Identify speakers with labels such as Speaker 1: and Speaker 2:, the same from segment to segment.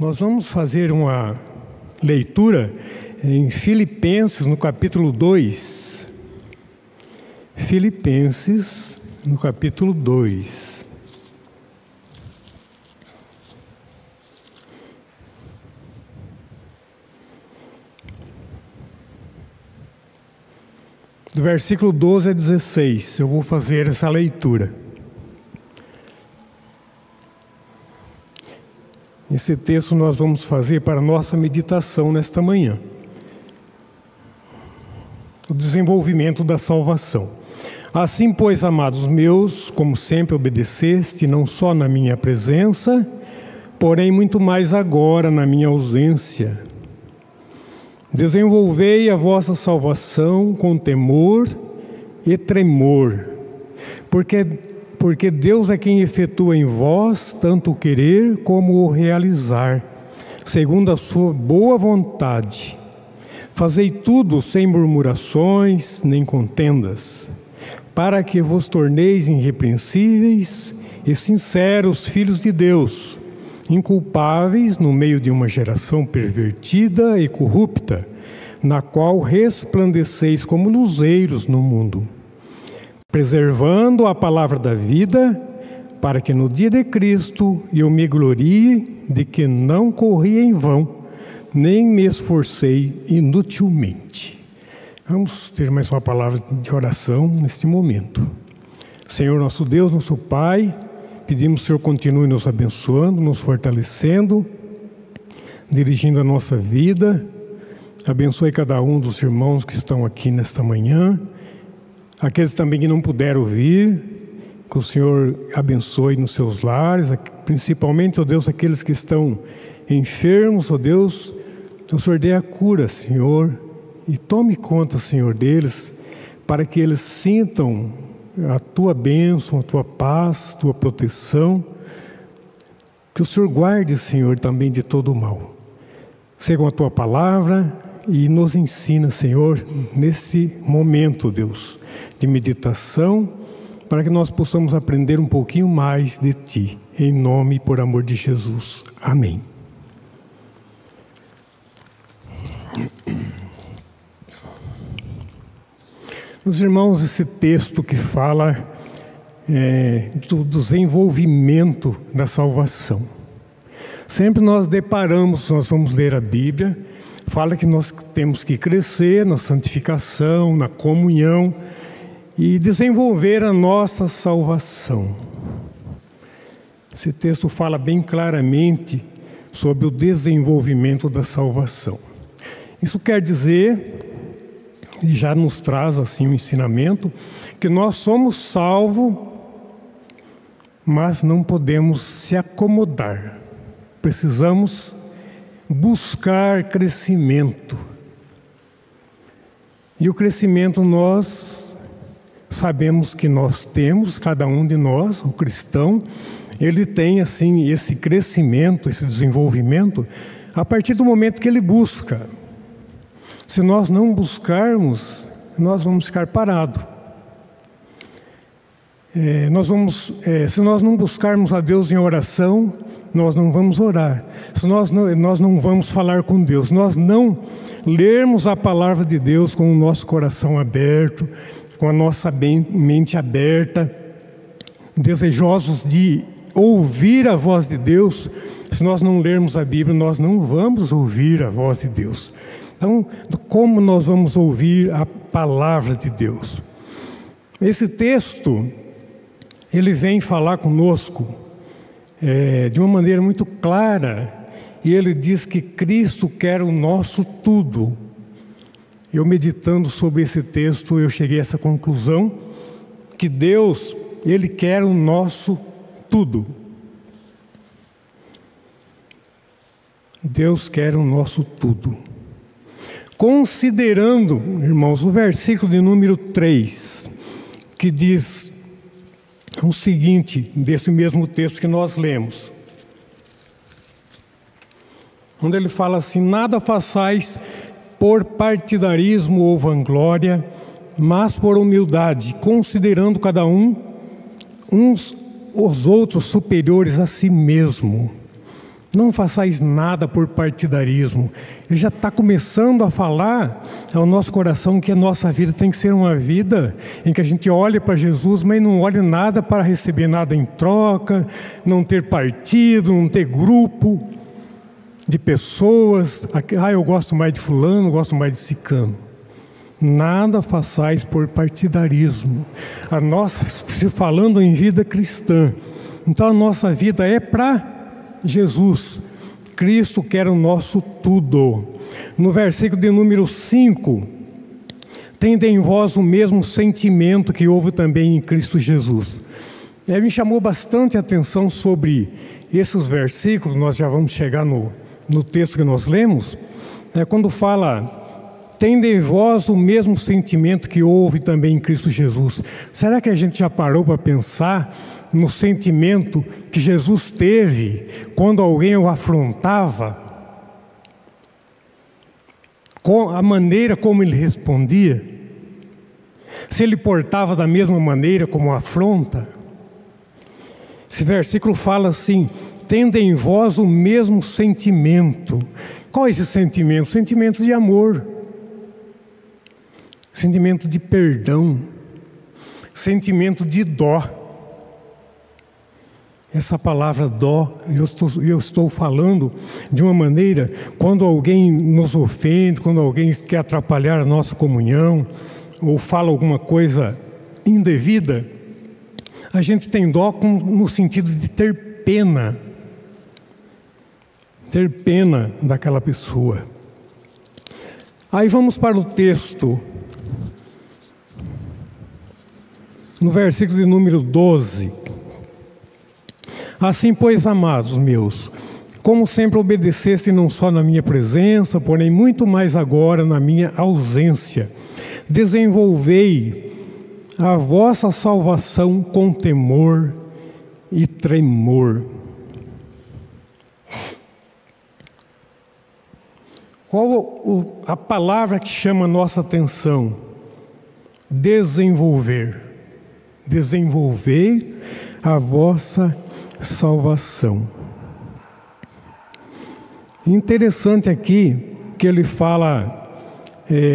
Speaker 1: Nós vamos fazer uma leitura em Filipenses, no capítulo 2. Filipenses, no capítulo 2. Do versículo 12 a 16, eu vou fazer essa leitura. Esse texto nós vamos fazer para a nossa meditação nesta manhã. O desenvolvimento da salvação. Assim, pois, amados meus, como sempre obedeceste, não só na minha presença, porém muito mais agora na minha ausência. Desenvolvei a vossa salvação com temor e tremor, porque Deus é quem efetua em vós tanto o querer como o realizar, segundo a sua boa vontade. Fazei tudo sem murmurações nem contendas, para que vos torneis irrepreensíveis e sinceros filhos de Deus, inculpáveis no meio de uma geração pervertida e corrupta, na qual resplandeceis como luzeiros no mundo, preservando a palavra da vida, para que no dia de Cristo eu me glorie de que não corri em vão, nem me esforcei inutilmente. Vamos ter mais uma palavra de oração neste momento. Senhor nosso Deus, nosso Pai, pedimos que o Senhor continue nos abençoando, nos fortalecendo, dirigindo a nossa vida. Abençoe cada um dos irmãos que estão aqui nesta manhã. Aqueles também que não puderam vir, que o Senhor abençoe nos seus lares, principalmente, ó Deus, aqueles que estão enfermos, ó Deus, o Senhor dê a cura, Senhor, e tome conta, Senhor, deles, para que eles sintam a Tua bênção, a Tua paz, a Tua proteção, que o Senhor guarde, Senhor, também de todo o mal. Seguam a Tua palavra e nos ensina, Senhor, nesse momento, Deus, de meditação, para que nós possamos aprender um pouquinho mais de Ti, em nome e por amor de Jesus. Amém. Meus irmãos, esse texto que fala do desenvolvimento da salvação. Sempre nós deparamos, nós vamos ler a Bíblia, fala que nós temos que crescer na santificação, na comunhão e desenvolver a nossa salvação. Esse texto fala bem claramente sobre o desenvolvimento da salvação. Isso quer dizer, e já nos traz assim um ensinamento, que nós somos salvos, mas não podemos se acomodar. Precisamos buscar crescimento. E o crescimento nós sabemos que nós temos, cada um de nós, o cristão, ele tem assim esse crescimento, esse desenvolvimento, a partir do momento que ele busca. Se nós não buscarmos, nós vamos ficar parados. Se nós não buscarmos a Deus em oração, nós não vamos orar. Se nós não vamos falar com Deus, nós não lermos a palavra de Deus com o nosso coração aberto, com a nossa mente aberta, desejosos de ouvir a voz de Deus, se nós não lermos a Bíblia, nós não vamos ouvir a voz de Deus. Então, como nós vamos ouvir a palavra de Deus? Esse texto, ele vem falar conosco de uma maneira muito clara, e ele diz que Cristo quer o nosso tudo. Eu meditando sobre esse texto, eu cheguei a essa conclusão, que Deus, Ele quer o nosso tudo. Deus quer o nosso tudo. Considerando, irmãos, o versículo de número 3, que diz o seguinte, desse mesmo texto que nós lemos, onde ele fala assim: nada façais por partidarismo ou vanglória, mas por humildade, considerando cada uns os outros superiores a si mesmo. Não façais nada por partidarismo. Ele já está começando a falar ao nosso coração que a nossa vida tem que ser uma vida em que a gente olhe para Jesus, mas não olhe nada para receber nada em troca, não ter partido, não ter grupo de pessoas. Eu gosto mais de fulano, gosto mais de ciclano. Nada façais por partidarismo. Falando em vida cristã, então a nossa vida é para Jesus. Cristo quer o nosso tudo. No versículo de número 5, tende em vós o mesmo sentimento que houve também em Cristo Jesus. Me chamou bastante a atenção sobre esses versículos. Nós já vamos chegar no texto que nós lemos, quando fala: tende em vós o mesmo sentimento que houve também em Cristo Jesus. Será que a gente já parou para pensar no sentimento que Jesus teve quando alguém o afrontava? Com a maneira como ele respondia? Se ele portava da mesma maneira como afronta? Esse versículo fala assim: tende em vós o mesmo sentimento. Qual é esse sentimento? Sentimento de amor, sentimento de perdão, sentimento de dó. Essa palavra dó, eu estou falando de uma maneira, quando alguém nos ofende, quando alguém quer atrapalhar a nossa comunhão, ou fala alguma coisa indevida, a gente tem dó no sentido de ter pena daquela pessoa. Aí vamos para o texto, no versículo de número 12. Assim, pois, amados meus, como sempre obedeceste não só na minha presença, porém muito mais agora na minha ausência, desenvolvei a vossa salvação com temor e tremor. Qual a palavra que chama a nossa atenção? Desenvolver. Desenvolver a vossa salvação. Interessante aqui que ele fala,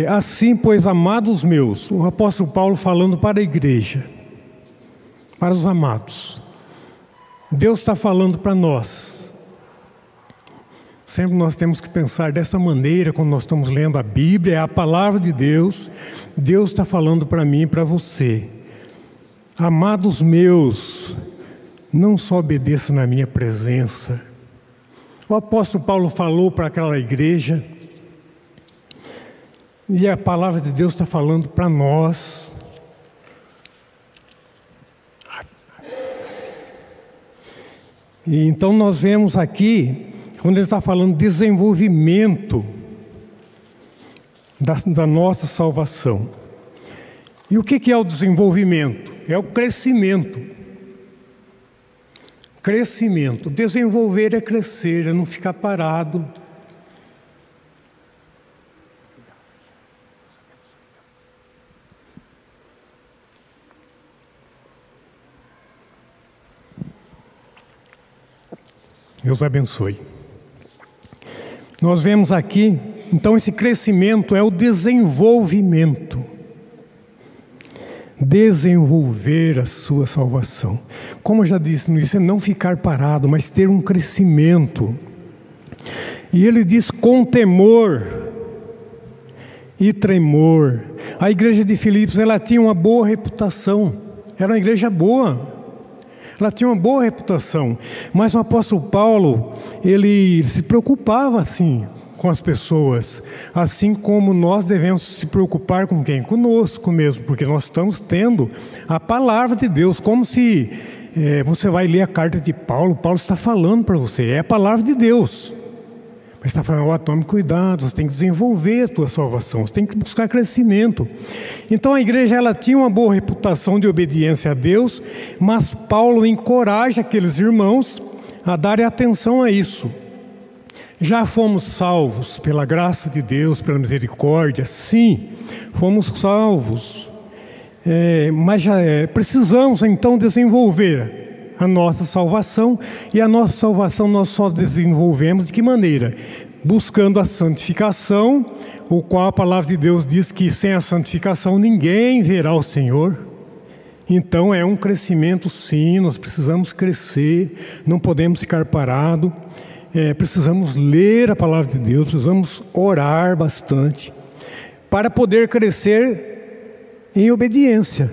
Speaker 1: assim, pois, amados meus, o apóstolo Paulo falando para a igreja, para os amados. Deus está falando para nós. Sempre nós temos que pensar dessa maneira quando nós estamos lendo a Bíblia, é a palavra de Deus. Deus está falando para mim e para você. Amados meus, não só obedeça na minha presença. O apóstolo Paulo falou para aquela igreja, e a palavra de Deus está falando para nós. E então nós vemos aqui, quando ele está falando de desenvolvimento da nossa salvação. E o que é o desenvolvimento? É o crescimento. Crescimento. Desenvolver é crescer, é não ficar parado. Deus abençoe. Nós vemos aqui, então, esse crescimento é o desenvolvimento. Desenvolver a sua salvação. Como eu já disse, isso é não ficar parado, mas ter um crescimento. E ele diz com temor e tremor. A igreja de Filipos, ela tinha uma boa reputação. Era uma igreja boa. Ela tinha uma boa reputação. Mas o apóstolo Paulo, ele se preocupava assim com as pessoas, assim como nós devemos se preocupar com quem? Conosco mesmo, porque nós estamos tendo a palavra de Deus, como se você vai ler a carta de Paulo, Paulo está falando para você, é a palavra de Deus, mas está falando, tome cuidado, você tem que desenvolver a tua salvação, você tem que buscar crescimento. Então a igreja, ela tinha uma boa reputação de obediência a Deus, mas Paulo encoraja aqueles irmãos a darem atenção a isso. Já fomos salvos pela graça de Deus, pela misericórdia, sim, fomos salvos, mas precisamos então desenvolver a nossa salvação, e a nossa salvação nós só desenvolvemos de que maneira? Buscando a santificação, o qual a palavra de Deus diz que sem a santificação ninguém verá o Senhor. Então é um crescimento sim, nós precisamos crescer, não podemos ficar parados, precisamos ler a palavra de Deus, precisamos orar bastante, para poder crescer em obediência.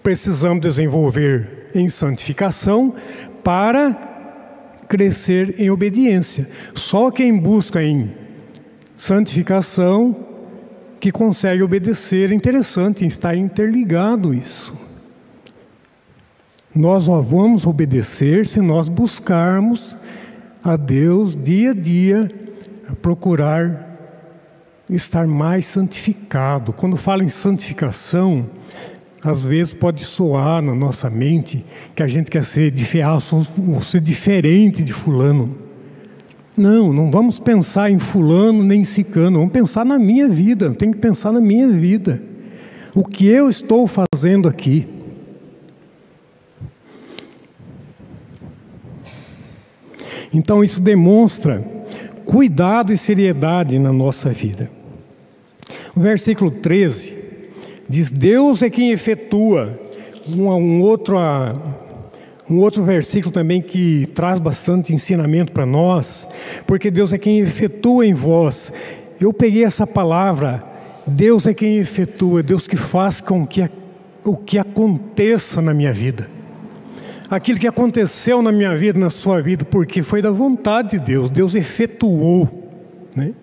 Speaker 1: Precisamos desenvolver em santificação para crescer em obediência. Só quem busca em santificação que consegue obedecer. É interessante, está interligado isso. Nós só vamos obedecer se nós buscarmos a Deus dia a dia, a procurar estar mais santificado. Quando falo em santificação, às vezes pode soar na nossa mente que a gente quer ser diferente de fulano. Não, não vamos pensar em fulano nem em ciclano, vamos pensar na minha vida, tem que pensar na minha vida. O que eu estou fazendo aqui? Então isso demonstra cuidado e seriedade na nossa vida. O versículo 13 diz: Deus é quem efetua. Um outro versículo também que traz bastante ensinamento para nós, porque Deus é quem efetua em vós. Eu peguei essa palavra, Deus é quem efetua, Deus que faz com que o que aconteça na minha vida. Aquilo que aconteceu na minha vida, na sua vida, porque foi da vontade de Deus, Deus efetuou, né?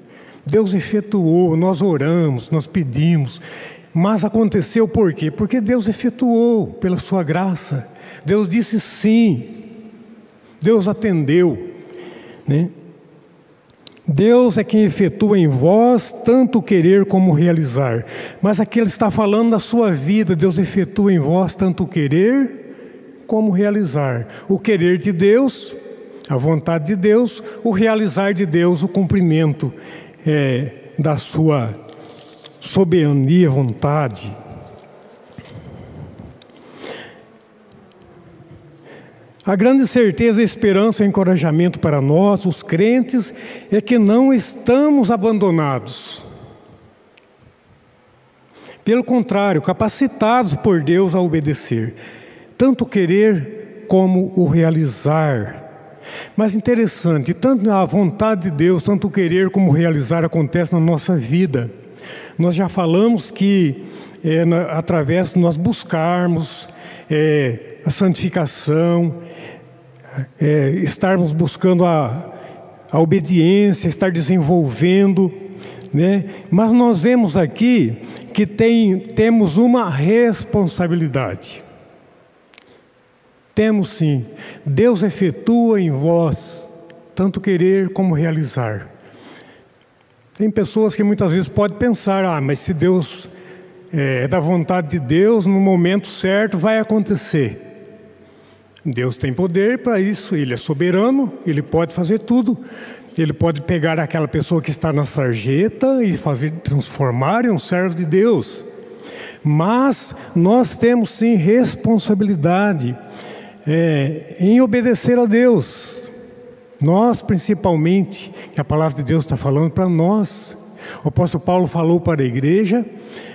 Speaker 1: Deus efetuou, nós oramos, nós pedimos, mas aconteceu por quê? Porque Deus efetuou pela sua graça. Deus disse sim, Deus atendeu, né? Deus é quem efetua em vós tanto querer como realizar. Mas aqui ele está falando da sua vida. Deus efetua em vós tanto querer como realizar. O querer de Deus, a vontade de Deus, o realizar de Deus, o cumprimento da sua soberania, vontade. A grande certeza, esperança e encorajamento para nós, os crentes, é que não estamos abandonados. Pelo contrário, capacitados por Deus a obedecer, tanto o querer como o realizar. Mas interessante, tanto a vontade de Deus, tanto o querer como o realizar acontece na nossa vida. Nós já falamos que através de nós buscarmos a santificação, estarmos buscando a obediência, estar desenvolvendo, né? Mas nós vemos aqui que temos uma responsabilidade. Temos sim. Deus efetua em vós tanto querer como realizar. Tem pessoas que muitas vezes podem pensar: mas se Deus é da vontade de Deus, no momento certo vai acontecer. Deus tem poder para isso, Ele é soberano, Ele pode fazer tudo. Ele pode pegar aquela pessoa que está na sarjeta e transformar em um servo de Deus. Mas nós temos sim responsabilidade em obedecer a Deus. Nós principalmente, que a palavra de Deus está falando para nós. O apóstolo Paulo falou para a igreja,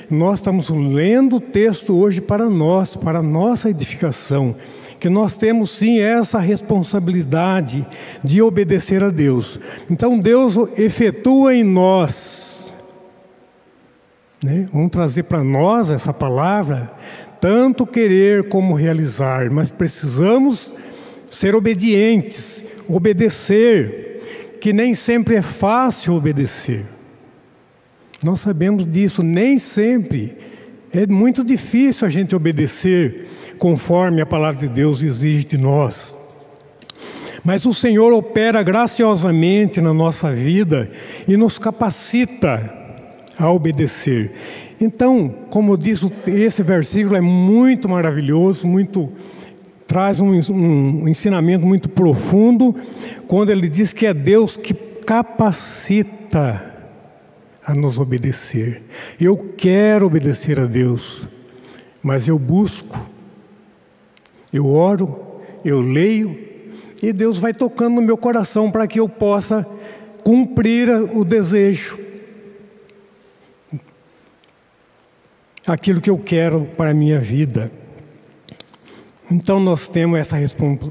Speaker 1: nós estamos lendo o texto hoje para nós, para a nossa edificação. Que nós temos sim essa responsabilidade de obedecer a Deus. Então Deus efetua em nós, né? Vamos trazer para nós essa palavra, tanto querer como realizar, mas precisamos ser obedientes, obedecer, que nem sempre é fácil obedecer. Nós sabemos disso, nem sempre. É muito difícil a gente obedecer conforme a palavra de Deus exige de nós. Mas o Senhor opera graciosamente na nossa vida e nos capacita a obedecer. Então, como diz esse versículo, é muito maravilhoso, traz um ensinamento muito profundo, quando ele diz que é Deus que capacita a nos obedecer. Eu quero obedecer a Deus, mas eu busco, eu oro, eu leio, e Deus vai tocando no meu coração para que eu possa cumprir o desejo, aquilo que eu quero para a minha vida. Então nós temos essa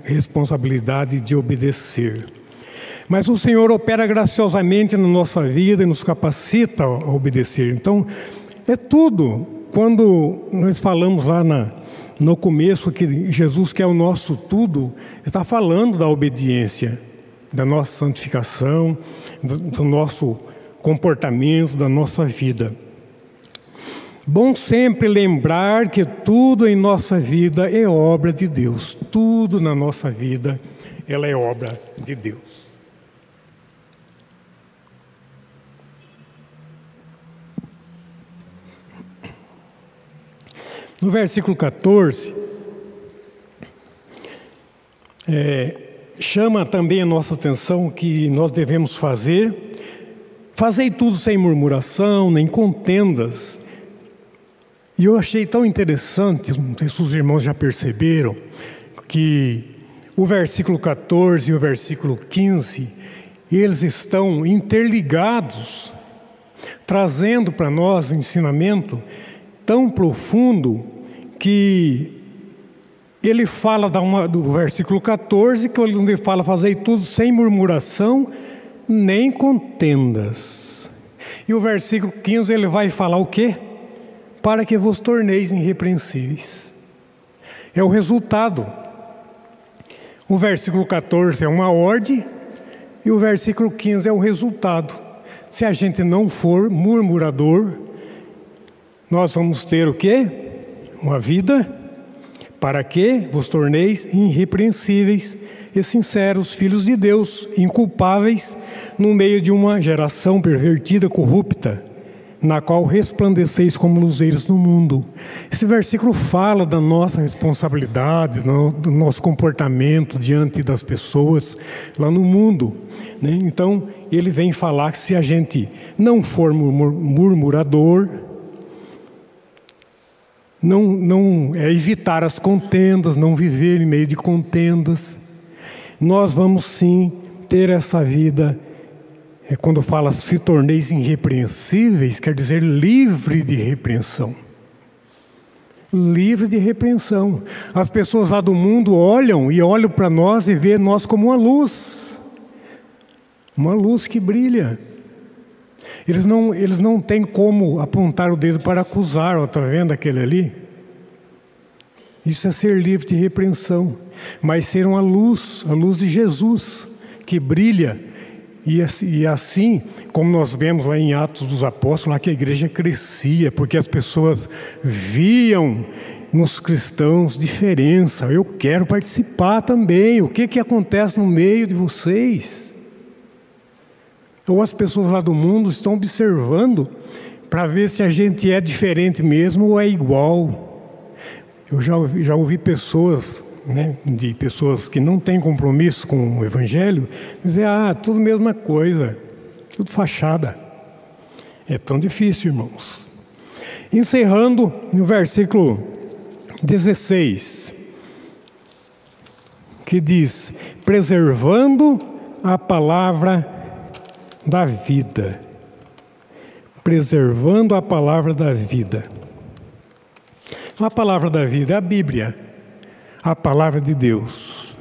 Speaker 1: responsabilidade de obedecer. Mas o Senhor opera graciosamente na nossa vida e nos capacita a obedecer. Então, é tudo. Quando nós falamos lá no começo que Jesus, que é o nosso tudo, está falando da obediência, da nossa santificação, do nosso comportamento, da nossa vida. Bom sempre lembrar que tudo em nossa vida é obra de Deus. Tudo na nossa vida, ela é obra de Deus. No versículo 14, chama também a nossa atenção que nós devemos fazei tudo sem murmuração, nem contendas. E eu achei tão interessante, não sei se os irmãos já perceberam, que o versículo 14 e o versículo 15, eles estão interligados, trazendo para nós um ensinamento tão profundo que ele fala do versículo 14, que ele fala, fazei tudo sem murmuração, nem contendas. E o versículo 15 ele vai falar o quê? Para que vos torneis irrepreensíveis. É o resultado. O versículo 14 é uma ordem e o versículo 15 é o resultado. Se a gente não for murmurador, nós vamos ter o quê? Uma vida para que vos torneis irrepreensíveis e sinceros, filhos de Deus, inculpáveis no meio de uma geração pervertida, corrupta, na qual resplandeceis como luzeiros no mundo. Esse versículo fala da nossa responsabilidade, do nosso comportamento diante das pessoas lá no mundo, né? Então, ele vem falar que se a gente não for murmurador, não evitar as contendas, não viver em meio de contendas, nós vamos sim ter essa vida. Quando fala se torneis irrepreensíveis, quer dizer livre de repreensão. Livre de repreensão. As pessoas lá do mundo olham para nós e vê nós como uma luz que brilha. Eles não têm como apontar o dedo para acusar. Está vendo aquele ali? Isso é ser livre de repreensão. Mas ser uma luz, a luz de Jesus, que brilha. E assim, como nós vemos lá em Atos dos Apóstolos, lá que a igreja crescia, porque as pessoas viam nos cristãos diferença. Eu quero participar também. O que acontece no meio de vocês? Ou as pessoas lá do mundo estão observando para ver se a gente é diferente mesmo ou é igual. Eu já ouvi pessoas, né, de pessoas que não têm compromisso com o Evangelho, dizer, tudo mesma coisa, tudo fachada. É tão difícil, irmãos. Encerrando no versículo 16, que diz, preservando a palavra da vida. Preservando a palavra da vida. A palavra da vida é a Bíblia, a palavra de Deus.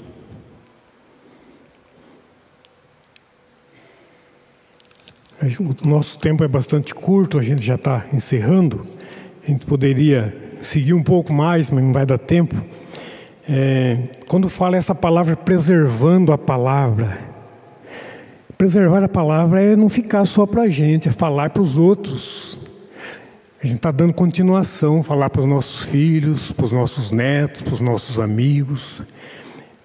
Speaker 1: O nosso tempo é bastante curto, a gente já está encerrando. A gente poderia seguir um pouco mais, mas não vai dar tempo. Quando fala essa palavra, preservando a palavra, preservar a palavra é não ficar só para a gente, é falar para os outros. A gente está dando continuação, falar para os nossos filhos, para os nossos netos, para os nossos amigos.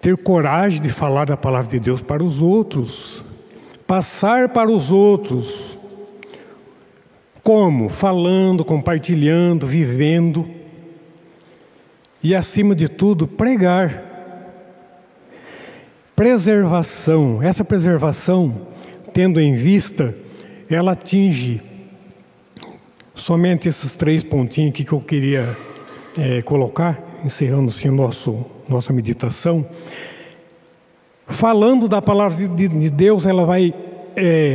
Speaker 1: Ter coragem de falar da palavra de Deus para os outros. Passar para os outros. Como? Falando, compartilhando, vivendo. E acima de tudo, pregar. Preservação, essa preservação, tendo em vista, ela atinge somente esses 3 pontinhos aqui que eu queria colocar encerrando assim nossa meditação, falando da palavra de Deus, ela vai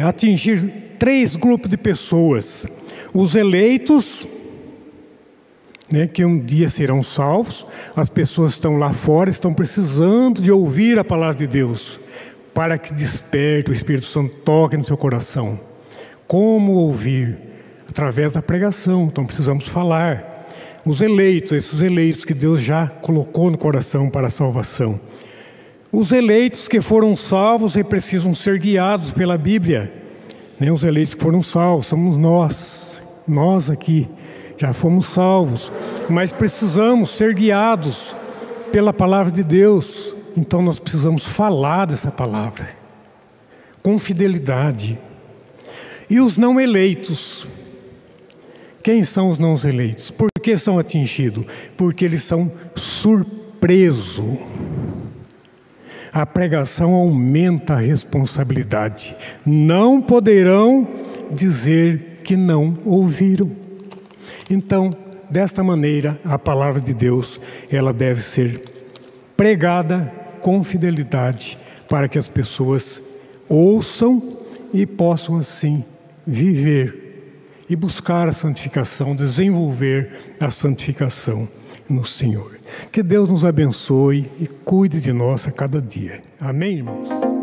Speaker 1: atingir 3 grupos de pessoas: os eleitos, né, que um dia serão salvos. As pessoas estão lá fora, estão precisando de ouvir a palavra de Deus, para que desperte, o Espírito Santo toque no seu coração. Como ouvir? Através da pregação. Então precisamos falar. Os eleitos, esses eleitos que Deus já colocou no coração para a salvação. Os eleitos que foram salvos e precisam ser guiados pela Bíblia, né? Os eleitos que foram salvos somos nós aqui já fomos salvos, mas precisamos ser guiados pela palavra de Deus. Então nós precisamos falar dessa palavra com fidelidade. E os não eleitos, quem são os não eleitos? Por que são atingidos? Porque eles são surpresos. A pregação aumenta a responsabilidade. Não poderão dizer que não ouviram. Então, desta maneira, a palavra de Deus, ela deve ser pregada com fidelidade, para que as pessoas ouçam e possam assim viver e buscar a santificação, desenvolver a santificação no Senhor. Que Deus nos abençoe e cuide de nós a cada dia. Amém, irmãos?